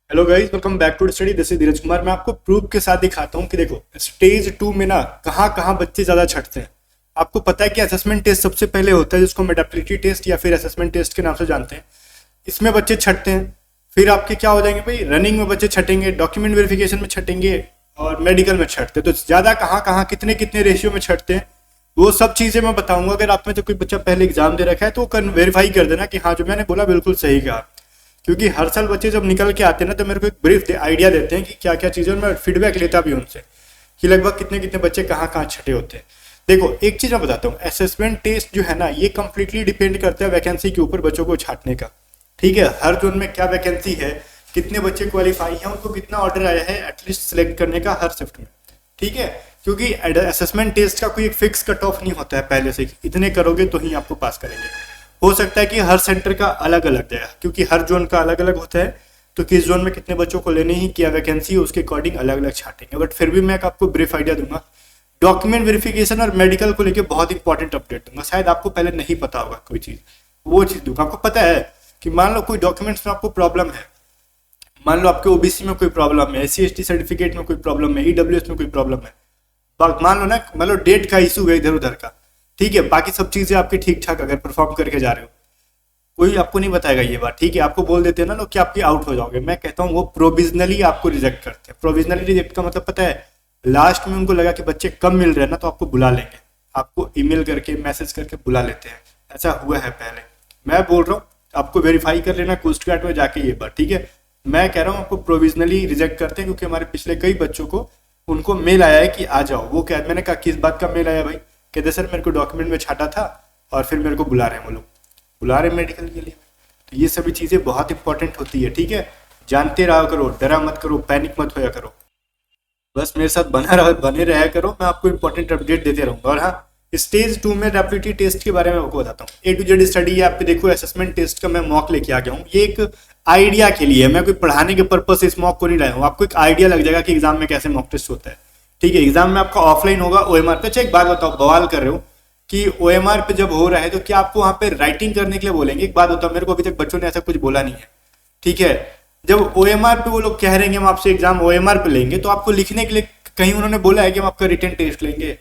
Hello guys, welcome back to study. This is Dheeraj Kumar. मैं आपको proof के साथ दिखाता हूँ कि देखो स्टेज 2 में ना कहाँ कहाँ बच्चे ज़्यादा छटते हैं। आपको पता है कि असेसमेंट टेस्ट सबसे पहले होता है, जिसको हम एडेप्टिबिलिटी टेस्ट या फिर असेसमेंट टेस्ट के नाम से जानते हैं। इसमें बच्चे छटते हैं। फिर आपके क्या हो जाएंगे भाई, रनिंग में बच्चे छटेंगे, डॉक्यूमेंट वेरिफिकेशन में छटेंगे और मेडिकल में छटते हैं। तो ज़्यादा कहाँ कहाँ कितने कितने रेशियो में छटते हैं वो सब चीज़ें मैं बताऊंगा। अगर आप में से कोई बच्चा पहले एग्जाम दे रखा है तो वेरीफाई कर देना कि हाँ जो मैंने बोला बिल्कुल सही कहा। क्योंकि हर साल बच्चे जब निकल के आते हैं ना तो मेरे को एक ब्रीफ आइडिया देते हैं कि क्या क्या चीज़ें, और मैं फीडबैक लेता भी उनसे कि लगभग कितने कितने बच्चे कहाँ कहाँ छठे होते हैं। देखो एक चीज़ मैं बताता हूँ, असेसमेंट टेस्ट जो है ना ये कंप्लीटली डिपेंड करता है वैकेंसी के ऊपर, बच्चों को छाटने का। ठीक है, हर जोन में क्या वैकेंसी है, कितने बच्चे क्वालिफाई हैं, उनको कितना ऑर्डर आया है एटलीस्ट सेलेक्ट करने का हर शिफ्ट में। ठीक है, क्योंकि असेसमेंट टेस्ट का कोई एक फिक्स कट ऑफ नहीं होता है पहले से, इतने करोगे तो ही आपको पास करेंगे। हो सकता है कि हर सेंटर का अलग अलग जाए, क्योंकि हर जोन का अलग अलग होता है, तो किस जोन में कितने बच्चों को लेने ही क्या वैकेंसी है उसके अकॉर्डिंग अलग अलग छाटेंगे। बट फिर भी मैं आपको ब्रीफ आइडिया दूंगा। डॉक्यूमेंट वेरिफिकेशन और मेडिकल को लेकर बहुत इंपॉर्टेंट अपडेट दूंगा। शायद आपको पहले नहीं पता होगा कोई चीज़, वो चीज़ दूंगा। आपको पता है कि मान लो कोई डॉक्यूमेंट्स में आपको प्रॉब्लम है, मान लो आपके ओबीसी में कोई प्रॉब्लम है, SC ST सर्टिफिकेट में कोई प्रॉब्लम है, EWS में कोई प्रॉब्लम है, मान लो डेट का इशू है इधर उधर का। ठीक है, बाकी सब चीज़ें आपकी ठीक ठाक अगर परफॉर्म करके जा रहे हो, कोई आपको नहीं बताएगा ये बात। ठीक है, आपको बोल देते हैं ना लोग कि आपकी आउट हो जाओगे। मैं कहता हूँ वो प्रोविजनली आपको रिजेक्ट करते हैं। प्रोविजनली रिजेक्ट का मतलब पता है, लास्ट में उनको लगा कि बच्चे कम मिल रहे हैं ना तो आपको बुला लेंगे, आपको ईमेल करके मैसेज करके बुला लेते हैं। ऐसा हुआ है पहले। मैं बोल रहा हूँ आपको वेरीफाई कर लेना कोस्ट गार्ड में जाके ये बात। ठीक है, मैं कह रहा हूँ आपको प्रोविजनली रिजेक्ट करते हैं, क्योंकि हमारे पिछले कई बच्चों को उनको मेल आया है कि आ जाओ। वो क्या, मैंने कहा किस बात का मेल आया भाई, कहते सर मेरे को डॉक्यूमेंट में छाटा था और फिर मेरे को बुला रहे हैं, वो लोग बुला रहे मेडिकल के लिए। तो ये सभी चीज़ें बहुत इंपॉर्टेंट होती है। ठीक है, जानते रहा करो, डरा मत करो, पैनिक मत होया करो, बस मेरे साथ बने रहा करो। मैं आपको इंपॉर्टेंट अपडेट देते रहूंगा। और हाँ, स्टेज 2 में एडेप्टिबिलिटी टेस्ट के बारे में आपको बताता हूँ। A to Z स्टडी आप पे देखो, असेसमेंट टेस्ट का मैं मॉक लेके आ गया हूँ। ये एक आइडिया के लिए, मैं कोई पढ़ाने के पर्पज से इस मॉक को नहीं लाया हूँ। आपको एक आइडिया लग जाएगा कि एग्जाम में कैसे मॉक टेस्ट होता है। ठीक है, एग्जाम में आपका ऑफलाइन होगा OMR पे। अच्छा एक बात बताओ, बवाल कर रहे हो कि OMR पे जब हो रहा है तो क्या आपको वहां पे राइटिंग करने के लिए बोलेंगे? एक बात बताओ, मेरे को अभी तक बच्चों ने ऐसा कुछ बोला नहीं है। ठीक है, जब OMR पे वो लोग कह रहे हैं हम आपसे एग्जाम OMR पे लेंगे, तो आपको लिखने के लिए कहीं उन्होंने बोला है कि हम आपका रिटन टेस्ट लेंगे?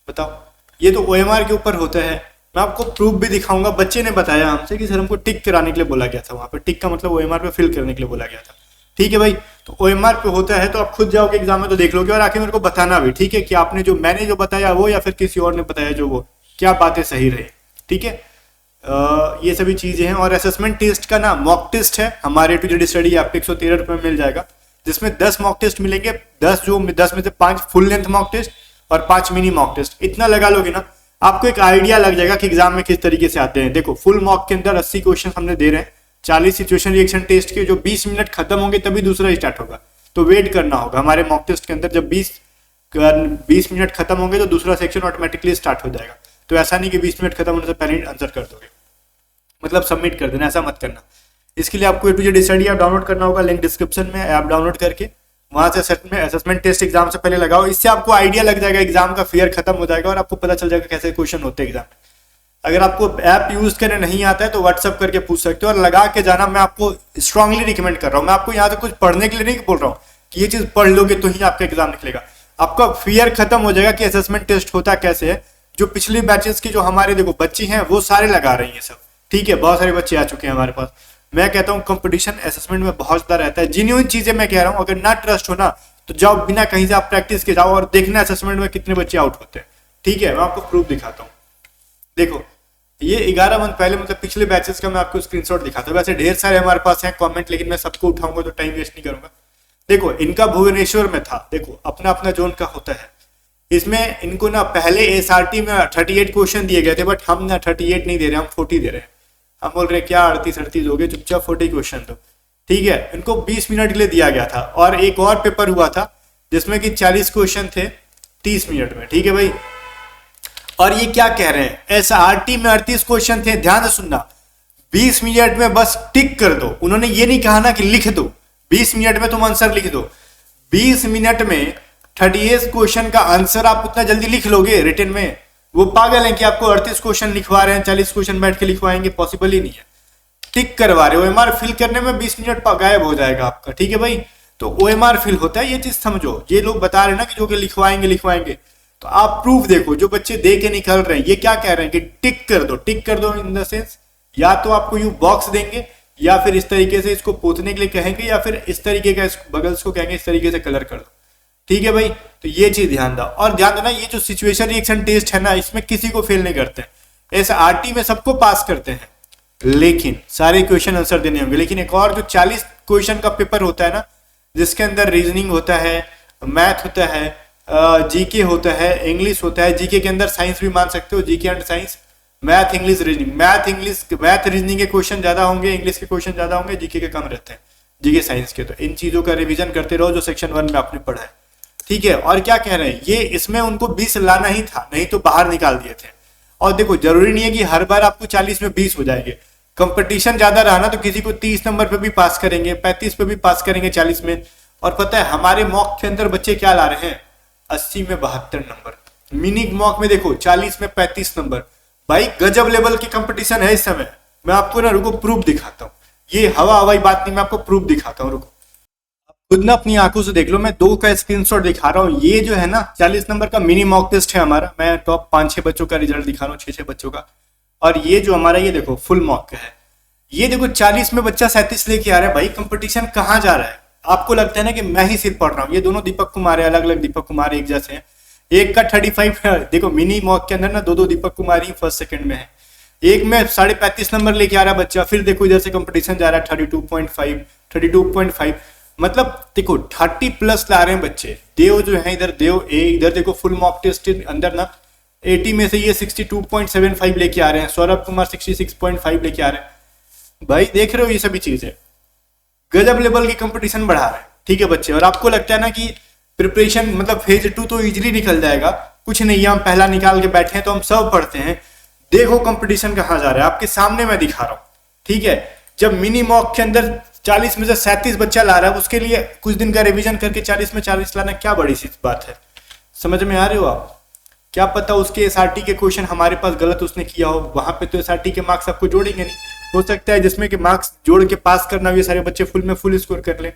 बताओ, ये तो OMR के ऊपर होता है। मैं आपको प्रूफ भी दिखाऊंगा। बच्चे ने बताया हमसे कि सर हमको टिक कराने के लिए बोला गया था, वहां पे टिक का मतलब OMR पे फिल करने के लिए बोला गया था। ठीक है भाई, तो OMR पे होता है तो आप खुद जाओगे एग्जाम में तो देख लोगे, और आके मेरे को बताना भी। ठीक है, कि आपने जो मैंने जो बताया वो या फिर किसी और ने बताया जो वो, क्या बातें सही रही। ठीक है, ये सभी चीजें हैं। और असेसमेंट टेस्ट का ना मॉक टेस्ट है हमारे A to Z स्टडी, आपको 113 रुपये में मिल जाएगा, जिसमें 10 मॉक टेस्ट मिलेंगे। 10 में से 5 फुल लेंथ मॉक टेस्ट और 5 मिनी मॉक टेस्ट। इतना लगा लोगे ना, आपको एक आइडिया लग जाएगा कि एग्जाम में किस तरीके से आते हैं। देखो फुल मॉक के अंदर 80 क्वेश्चन हमने दे रहे हैं, 40 सिचुएशन रिएक्शन टेस्ट के, जो 20 मिनट खत्म होंगे तभी दूसरा स्टार्ट होगा। तो वेट करना होगा हमारे मॉक टेस्ट के अंदर, जब 20 मिनट खत्म होंगे तो दूसरा सेक्शन ऑटोमेटिकली स्टार्ट हो जाएगा। तो ऐसा नहीं कि 20 मिनट खत्म होने से पहले आंसर कर दोगे, मतलब सबमिट कर देना, ऐसा मत करना। इसके लिए आपको A to Z study app download करना होगा, लिंक डिस्क्रिप्शन में। ऐप डाउनलोड करके वहां से असेसमेंट टेस्ट एग्जाम से पहले लगाओ। इससे आपको आइडिया लग जाएगा, एग्जाम का फियर खत्म हो जाएगा और आपको पता चल जाएगा कैसे क्वेश्चन होते हैं एग्जाम। अगर आपको ऐप यूज करने नहीं आता है तो व्हाट्सअप करके पूछ सकते हो, और लगा के जाना मैं आपको स्ट्रांगली रिकमेंड कर रहा हूँ। मैं आपको यहाँ से कुछ पढ़ने के लिए नहीं बोल रहा हूँ कि ये चीज पढ़ लोगे तो ही आपका एग्जाम निकलेगा। आपका फियर खत्म हो जाएगा कि असेसमेंट टेस्ट होता कैसे है। जो पिछली बैचेस की जो हमारे देखो बच्ची हैं वो सारे लगा रही हैं सब। ठीक है, बहुत सारे बच्चे आ चुके हैं हमारे पास। मैं कहता हूँ कंपटीशन असेसमेंट में बहुत ज्यादा रहता है। जिन्यून चीजें मैं कह रहा हूँ, अगर ना ट्रस्ट हो ना तो जाओ बिना कहीं से आप प्रैक्टिस के जाओ और देखना असेसमेंट में कितने बच्चे आउट होते हैं। ठीक है, मैं आपको प्रूफ दिखाता हूँ। देखो ये 11 मंथ पहले, मतलब पिछले बैचेस का मैं आपको स्क्रीनशॉट दिखाता हूँ। वैसे ढेर सारे हमारे पास हैं कमेंट, लेकिन मैं सबको उठाऊंगा तो टाइम वेस्ट नहीं करूंगा। देखो इनका भुवनेश्वर में था, देखो अपना अपना जोन का होता है। इसमें इनको ना पहले SRT में 38 क्वेश्चन दिए गए थे, बट हम ना 38 नहीं दे रहे, हम 40 दे रहे हैं। हम बोल रहे हैं क्या 38 हो गए, चुपचाप 40 क्वेश्चन दो। ठीक है, इनको 20 मिनट के लिए दिया गया था, और एक और पेपर हुआ था जिसमें कि 40 क्वेश्चन थे 30 मिनट में। ठीक है भाई, और ये क्या कह रहे हैं, SRT में 38 क्वेश्चन थे, ध्यान से सुनना, 20 मिनट में बस टिक कर दो। उन्होंने ये नहीं कहा ना कि लिख दो, 20 मिनट में तुम आंसर लिख दो। 20 मिनट में 38 क्वेश्चन का आंसर आप उतना जल्दी लिख लोगे रिटन में? वो पागल है कि आपको 38 क्वेश्चन लिखवा रहे हैं, 40 क्वेश्चन बैठ के लिखवाएंगे, पॉसिबल ही नहीं है। टिक करवा रहे हो, ओएमआर फिल करने में 20 मिनट गायब हो जाएगा आपका, ठीक है भाई। तो ओएमआर फिल होता है, ये चीज समझो। ये लोग बता रहे हैं ना कि जो कि लिखवाएंगे लिखवाएंगे, तो आप प्रूफ देखो, जो बच्चे दे के निकल रहे हैं ये क्या कह रहे हैं कि टिक कर दो। टिक कर दो इन द सेंस या तो आपको यू बॉक्स देंगे, या फिर इस तरीके से इसको पोतने के लिए कहेंगे, या फिर इस तरीके का बगल्स को कहेंगे इस तरीके से कलर कर दो, ठीक है भाई। तो ये चीज ध्यान दो। और ध्यान देना, ये जो सिचुएशन रिएक्शन टेस्ट है ना, इसमें किसी को फेल नहीं करते हैं। ऐसे आरटी में सबको पास करते हैं, लेकिन सारे क्वेश्चन आंसर देने होंगे। लेकिन एक और जो 40 क्वेश्चन का पेपर होता है ना, जिसके अंदर रीजनिंग होता है, मैथ होता है, जीके होता है, इंग्लिश होता है। जीके के अंदर साइंस भी मान सकते हो, GK and science, math English reasoning. Math reasoning के क्वेश्चन ज्यादा होंगे, इंग्लिश के क्वेश्चन ज्यादा होंगे, जीके के कम रहते हैं, जीके साइंस के। तो इन चीजों का रिवीजन करते रहो जो सेक्शन 1 में आपने पढ़ा है, ठीक है। और क्या कह रहे हैं, ये इसमें उनको 20 लाना ही था, नहीं तो बाहर निकाल दिए थे। और देखो, जरूरी नहीं है कि हर बार आपको 40 में 20 हो जाएंगे। कंपटीशन ज्यादा रहा ना, तो किसी को 30 नंबर पे भी पास करेंगे, 35 पे भी पास करेंगे, 40 में। और पता है हमारे मॉक के अंदर बच्चे क्या ला रहे हैं, 80 में 72 नंबर। मिनी मॉक में देखो 40 में 35 नंबर। भाई गजब लेवल की कंपटीशन है इस समय। मैं आपको ना रुको प्रूफ दिखाता हूँ, ये हवाई बात नहीं, मैं आपको प्रूफ दिखाता हूँ, रुको। खुद ना अपनी आंखों से देख लो, मैं 2 का स्क्रीनशॉट दिखा रहा हूँ। ये जो है ना 40 नंबर का मिनी मॉक टेस्ट है हमारा। मैं टॉप 5-6 बच्चों का रिजल्ट दिखा रहा हूँ, 6-6 बच्चों का। और ये जो हमारा, ये देखो फुल मॉक का है। ये देखो 40 में बच्चा 37 लेके आ रहा है। भाई कंपटीशन कहाँ जा रहा है? आपको लगता है ना कि मैं ही सिर पढ़ रहा हूँ। ये दोनों दीपक कुमार है, अलग अलग दीपक कुमार एक जैसे हैं। एक का 35 है, देखो मिनी मॉक के अंदर ना दो दीपक कुमार ही फर्स्ट सेकंड में है। एक में 35.5 नंबर लेके आ रहा है बच्चा। फिर देखो इधर से कंपटीशन जा रहा है 32.5, 32.5, मतलब देखो 30+ ला रहे हैं बच्चे। देव जो है इधर, देव ए, इधर देखो फुल मॉक टेस्ट अंदर ना 80 में से ये 62.75 लेके आ रहे हैं। सौरभ कुमार 66.5 लेके आ रहे हैं। भाई देख रहे हो, ये सभी चीजें गजब लेवल की कंपटीशन बढ़ा रहे हैं, ठीक है बच्चे। और आपको लगता है ना कि प्रिपरेशन मतलब फेज 2 तो इजीली निकल जाएगा, कुछ नहीं, हम पहला निकाल के बैठे हैं तो हम सब पढ़ते हैं। देखो कंपटीशन कहाँ जा रहा है, आपके सामने मैं दिखा रहा हूँ, ठीक है। जब मिनी मॉक के अंदर 40 में से 37 बच्चा ला रहा है, उसके लिए कुछ दिन का रिविजन करके 40 में 40 लाना क्या बड़ी सी बात है? समझ में आ रहे हो आप? क्या पता उसके एसआरटी के क्वेश्चन हमारे पास गलत उसने किया हो, वहां पे तो एसआरटी के मार्क्स आपको जोड़ेंगे नहीं। हो सकता है जिसमें के मार्क्स जोड़ के पास करना, ये सारे बच्चे फुल में फुल स्कोर कर ले,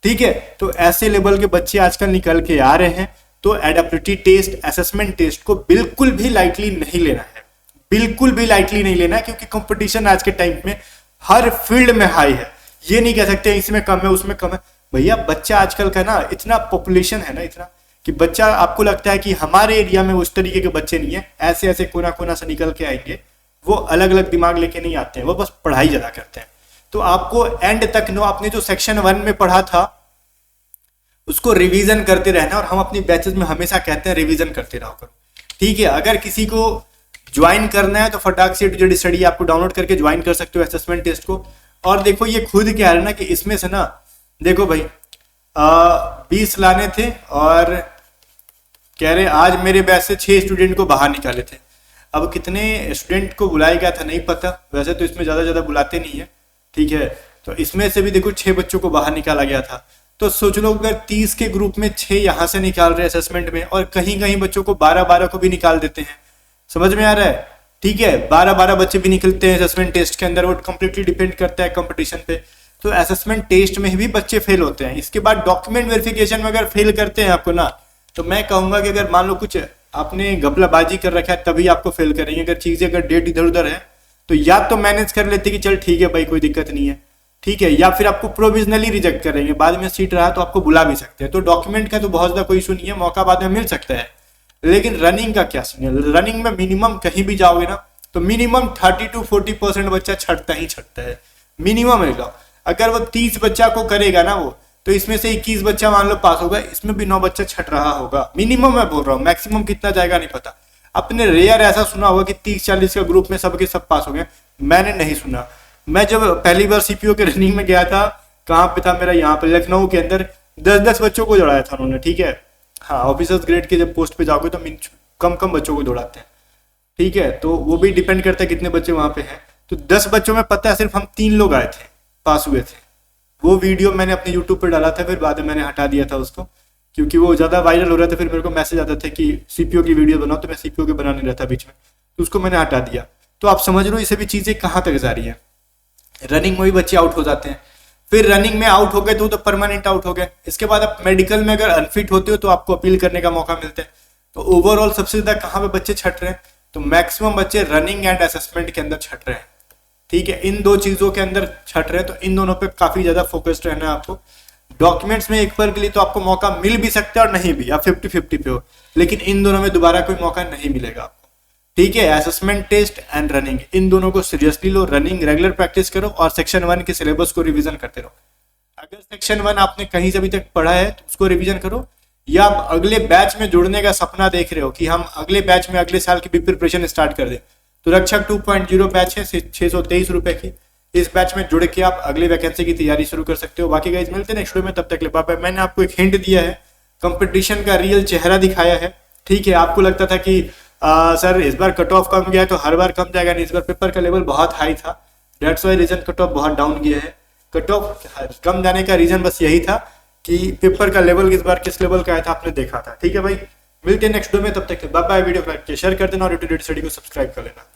ठीक है। तो ऐसे लेवल के बच्चे आजकल निकल के आ रहे हैं। तो एडेप्टिविटी टेस्ट, असेसमेंट टेस्ट को बिल्कुल भी लाइटली नहीं लेना है, बिल्कुल भी लाइटली नहीं लेना है, क्योंकि कंपटीशन आज के टाइम में हर फील्ड में हाई है। ये नहीं कह सकते इसमें कम है उसमें कम है। भैया बच्चा आजकल का ना इतना पॉपुलेशन है ना, इतना कि बच्चा, आपको लगता है कि हमारे एरिया में उस तरीके के बच्चे नहीं है, ऐसे ऐसे कोना कोना से निकल के आएंगे। वो अलग अलग दिमाग लेके नहीं आते हैं, वो बस पढ़ाई ज्यादा करते हैं। तो आपको एंड तक नो, आपने जो सेक्शन 1 में पढ़ा था उसको रिवीजन करते रहना। और हम अपनी बैचेस में हमेशा कहते हैं रिवीजन करते रहो करो, ठीक है। अगर किसी को ज्वाइन करना है तो फटाक से जेड स्टडी आपको डाउनलोड करके ज्वाइन कर सकते हो असेसमेंट टेस्ट को। और देखो ये खुद कह रहे ना कि इसमें से ना, देखो भाई 20 लाने थे और कह रहे आज मेरे बैच से 6 स्टूडेंट को बाहर निकाले थे। अब कितने स्टूडेंट को बुलाया गया था नहीं पता, वैसे तो इसमें ज्यादा बुलाते नहीं है, ठीक है। तो इसमें से भी देखो 6 बच्चों को बाहर निकाला गया था। तो सोच लो अगर 30 के ग्रुप में 6 यहाँ से निकाल रहे हैं असेसमेंट में, और कहीं कहीं बच्चों को 12-12 को भी निकाल देते हैं। समझ में आ रहा है? ठीक है, 12-12 बच्चे भी निकलते हैं असेसमेंट टेस्ट के अंदर। वो कंप्लीटली डिपेंड करता है कंपटीशन पे। तो असेसमेंट टेस्ट में भी बच्चे फेल होते हैं। इसके बाद डॉक्यूमेंट वेरिफिकेशन में अगर फेल करते हैं आपको ना, तो मैं कहूंगा कि अगर मान लो कुछ आपने घपलाबाजी कर रखा है तभी आपको फेल करेंगे। अगर चीजें अगर डेट इधर उधर है तो या तो मैनेज कर लेते कि चल ठीक है भाई कोई दिक्कत नहीं है, ठीक है, या फिर आपको प्रोविजनली रिजेक्ट करेंगे, बाद में सीट रहा तो आपको बुला भी सकते हैं। तो डॉक्यूमेंट का तो बहुत ज्यादा कोई इशू नहीं है, मौका बाद में मिल सकता है। लेकिन रनिंग का क्या सीन है? रनिंग में मिनिमम कहीं भी जाओगे ना तो मिनिमम 30-40% बच्चा छटता ही छटता है, मिनिमम रहेगा। अगर वो 30 बच्चा को करेगा ना वो, तो इसमें से 21 बच्चा मान लो पास होगा, इसमें भी 9 बच्चा छट रहा होगा, मिनिमम मैं बोल रहा हूँ। मैक्सिमम कितना जाएगा नहीं पता। अपने रेयर ऐसा सुना होगा कि 30-40 का ग्रुप में सबके सब पास हो गए, मैंने नहीं सुना। मैं जब पहली बार सीपीओ के रनिंग में गया था, कहाँ पे था मेरा, यहाँ पे लखनऊ के अंदर 10-10 बच्चों को दौड़ाया था उन्होंने, ठीक है। हाँ, ऑफिसर्स ग्रेड के जब पोस्ट पे जाओगे तो कम बच्चों को दौड़ाते हैं, ठीक है। तो वो भी डिपेंड करता है कितने बच्चे वहां पे हैं। तो 10 बच्चों में पता है सिर्फ हम 3 लोग आए थे, पास हुए थे। वो वीडियो मैंने अपने यूट्यूब पर डाला था, फिर बाद में मैंने हटा दिया था उसको, क्योंकि वो ज्यादा वायरल हो रहा था। फिर मेरे को मैसेज आता था कि सीपीओ की वीडियो बनाओ, तो मैं सीपीओ के बना नहीं रहा था बीच में, तो उसको मैंने हटा दिया। तो आप समझ लो ये सभी चीजें कहाँ तक जा रही है, रनिंग में भी बच्चे आउट हो जाते हैं। फिर रनिंग में आउट हो गए तो परमानेंट आउट हो गए। इसके बाद आप मेडिकल में अगर अनफिट होते हो तो आपको अपील करने का मौका मिलता है। तो ओवरऑल सबसे ज्यादा कहाँ पे बच्चे छट रहे हैं, तो मैक्सिमम बच्चे रनिंग एंड असेसमेंट के अंदर छट रहे हैं। ठीक है, इन दो चीजों के अंदर छट रहे हैं, तो इन दोनों पे काफी ज्यादा फोकस्ड रहना है आपको। डॉक्यूमेंट्स में एक बार के लिए तो आपको मौका मिल भी सकता है और नहीं भी, आप 50-50 पे हो, लेकिन इन दोनों में दोबारा कोई मौका नहीं मिलेगा आपको। ठीक है, असेसमेंट टेस्ट एंड रनिंग, इन दोनों को सीरियसली लो। रनिंग रेगुलर प्रैक्टिस करो और सेक्शन 1 के सिलेबस को रिवीजन करते रहो। अगर सेक्शन 1 आपने कहीं से अभी तक पढ़ा है तो उसको रिवीजन करो, या आप अगले बैच में जुड़ने का सपना देख रहे हो कि हम अगले बैच में अगले साल की भी प्रिपरेशन स्टार्ट कर दें, तो रक्षक 2.0 बैच है 623 रुपए की। इस बैच में जुड़ के आप अगली वैकेंसी की तैयारी शुरू कर सकते हो। बाकी गाइस मिलते हैं नेक्स्ट वीडियो में, तब तक ले बाय बाय। मैंने आपको एक हिंट दिया है, कंपटीशन का रियल चेहरा दिखाया है। ठीक है, आपको लगता था कि सर इस बार कट ऑफ कम गया है तो हर बार कम जाएगा, नहीं, इस बार पेपर का लेवल बहुत हाई था, that's why reason cut off बहुत डाउन गया है। कट ऑफ कम जाने का रीजन बस यही था कि पेपर का लेवल इस बार किस लेवल का आया था आपने देखा था। ठीक है भाई, मिलते हैं नेक्स्ट वीडियो में, तब तक बाय बाय। वीडियो को लाइक शेयर कर देना और यूट्यूब स्टडी को सब्सक्राइब कर लेना।